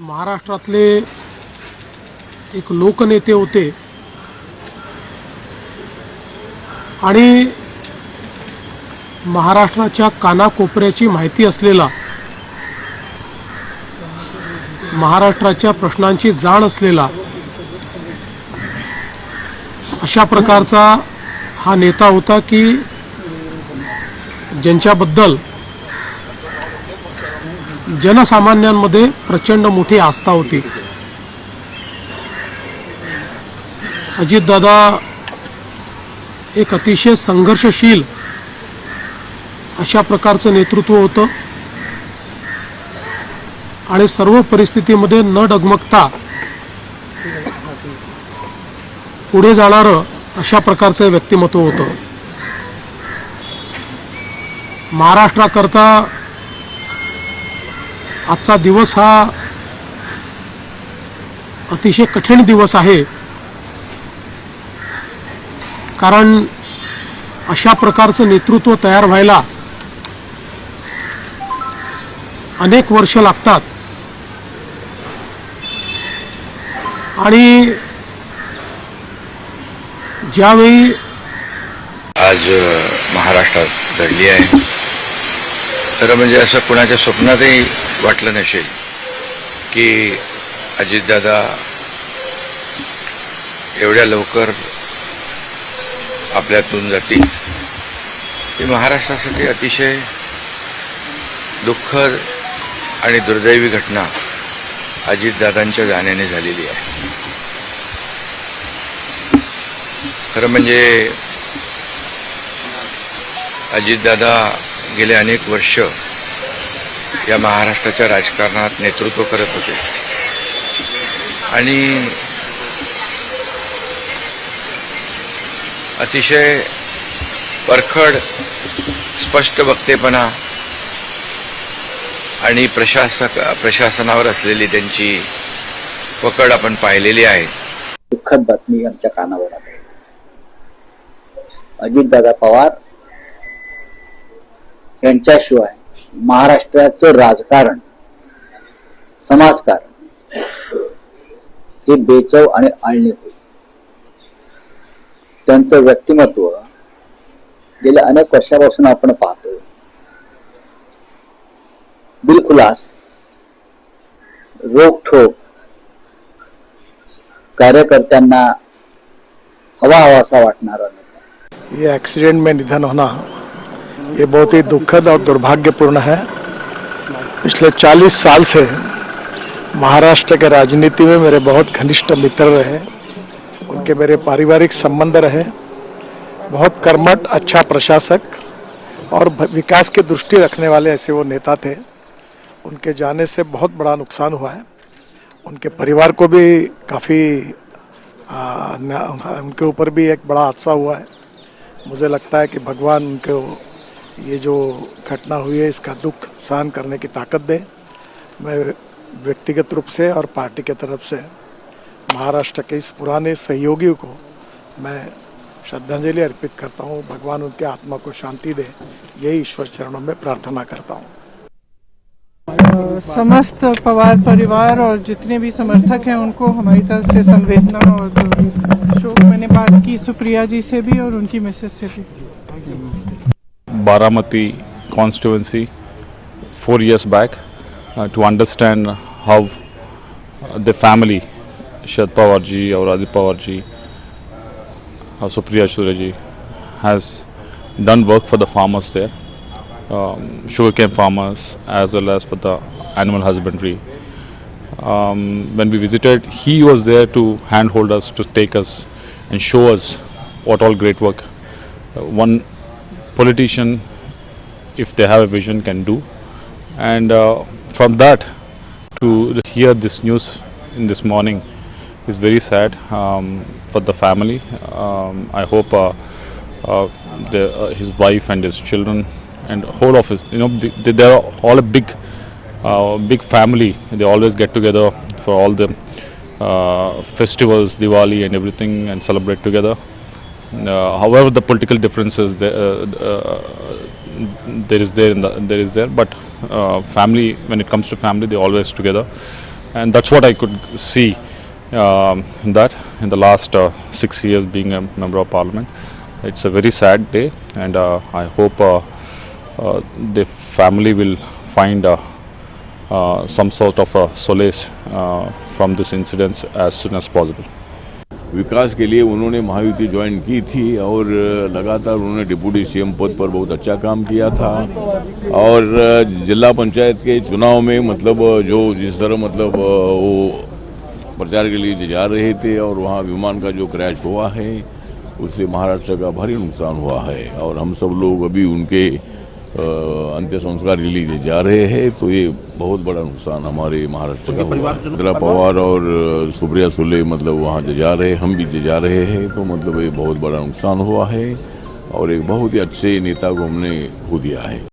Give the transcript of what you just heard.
महाराष्ट्रातले एक लोकनेते होते आणि महाराष्ट्राच्या कानाकोपऱ्याची माहिती असलेला, महाराष्ट्राच्या प्रश्नांची जाण असलेला अशा प्रकारचा हा नेता होता की ज्यांच्याबद्दल जनसामान्यांमध्ये प्रचंड मोठी आस्था होती. अजितदादा एक अतिशय संघर्षशील अशा प्रकारचं नेतृत्व होतं आणि सर्व परिस्थितीमध्ये न डगमगता पुढे जाणारं अशा प्रकारचं व्यक्तिमत्व होतं. महाराष्ट्राकरता आजचा दिवस हा अतिशय कठीण दिवस आहे, कारण अशा प्रकारचं नेतृत्व तयार व्हायला अनेक वर्ष लागतात आणि ज्यावेळी आज महाराष्ट्रात घडली आहे, तर म्हणजे असं कुणाच्या स्वप्नातही वाटलं नसेल की अजितदादा एवढ्या लवकर आपल्यातून जातील. ही महाराष्ट्रासाठी अतिशय दुःखद आणि दुर्दैवी घटना अजितदादांच्या जाण्याने झालेली आहे. खरं म्हणजे अजितदादा गेले अनेक वर्ष या महाराष्ट्राच्या राजकारणात नेतृत्व करत होते आणि अतिशय परखड स्पष्ट वक्तेपणा आणि प्रशासनावर असलेली त्यांची पकड आपण पाहिलेली आहे. दुःखद बातमी आमच्या कानावर आली. अजितदादा पवार यांच्याशिवाय महाराष्ट्राचं राजकारण, समाजकारण हे बेचव आणि आळणी होईल. त्यांचं व्यक्तिमत्व गेल्या अनेक वर्षापासून आपण पाहतो. दिलखुलास, रोखठोक, कार्यकर्त्यांना हवासा वाटणारा नेता. ये एक्सीडेंट में निधन होना ये बहुत ही दुखद और दुर्भाग्यपूर्ण है. पिछले 40 साल से महाराष्ट्र के राजनीति में मेरे बहुत घनिष्ठ मित्र रहे, उनके मेरे पारिवारिक संबंध रहे. बहुत कर्मठ, अच्छा प्रशासक और विकास की दृष्टि रखने वाले ऐसे वो नेता थे. उनके जाने से बहुत बड़ा नुकसान हुआ है. उनके परिवार को भी काफ़ी उनके ऊपर भी एक बड़ा हादसा हुआ है. मुझे लगता है कि भगवान उनको ये जो घटना हुई है इसका दुख सहन करने की ताकत दे. मैं व्यक्तिगत रूप से और पार्टी के तरफ से महाराष्ट्र के इस पुराने सहयोगी को मैं श्रद्धांजलि अर्पित करता हूँ. भगवान उनके आत्मा को शांति दे, यही ईश्वर चरणों में प्रार्थना करता हूँ. समस्त पवार परिवार और जितने भी समर्थक हैं उनको हमारी तरफ से संवेदना और शोक. मैंने बात की सुप्रिया जी से भी और उनकी मिसेज से भी. Baramati constituency 4 years back to understand how the family Sharad Pawar ji or Adit Pawar ji or Supriya Shure ji has done work for the farmers there, sugarcane farmers as well as for the animal husbandry. When we visited, he was there to handhold us, to take us and show us what all great work one politician, if they have a vision, can do. And from that to hear this news in this morning is very sad for the family. I hope his wife and his children and whole of his, they are all a big family. They always get together for all the festivals, Diwali and everything, and celebrate together. However, the political differences there is there, but family, when it comes to family, they always together. and that's what I could see in the last 6 years being a member of parliament. It's a very sad day, and I hope the family will find some sort of solace from this incident as soon as possible. विकास के लिए उन्होंने Mahayuti join की थी और लगातार उन्होंने deputy CM पद पर बहुत अच्छा काम किया था। और जिला पंचायत के चुनाव में मतलब जो जिस तरह मतलब वो प्रचार के लिए जा रहे थे और वहाँ विमान का जो क्रैश हुआ है उससे महाराष्ट्र का भारी नुकसान हुआ है और हम सब लोग अभी उनके अंत्य संस्कार के लिए जा रहे हैं। तो ये बहुत बड़ा नुकसान हमारे महाराष्ट्र का हुआ है। इंदिरा पवार और सुप्रिया सुले मतलब वहाँ जा रहे हैं, हम भी जा रहे हैं। तो मतलब ये बहुत बड़ा नुकसान हुआ है और एक बहुत ही अच्छे नेता को हमने खो दिया है।